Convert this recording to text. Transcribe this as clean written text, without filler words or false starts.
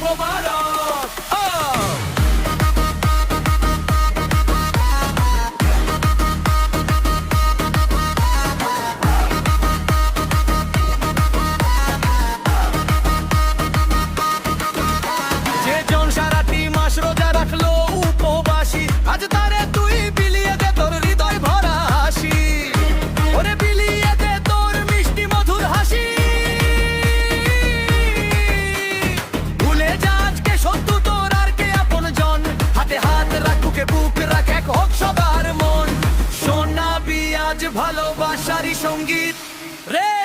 মোবারক। যে জন সারাটি মাস রোজা রাখলো উপবাসী, আজ তারে তুই বিলিয়ে দে তোর হৃদয় ভরা হাসি। ওরে বিলিয়ে দে তোর মিষ্টি মধুর হাসি। ভুলে যা আজকে শত্রু তোর আর কে আপন জন, হাতে হাত রাখ বুকে বুক রাখ এক হোক সবার মন। শোনাবি আজ ভালোবাসারই সঙ্গীত রে।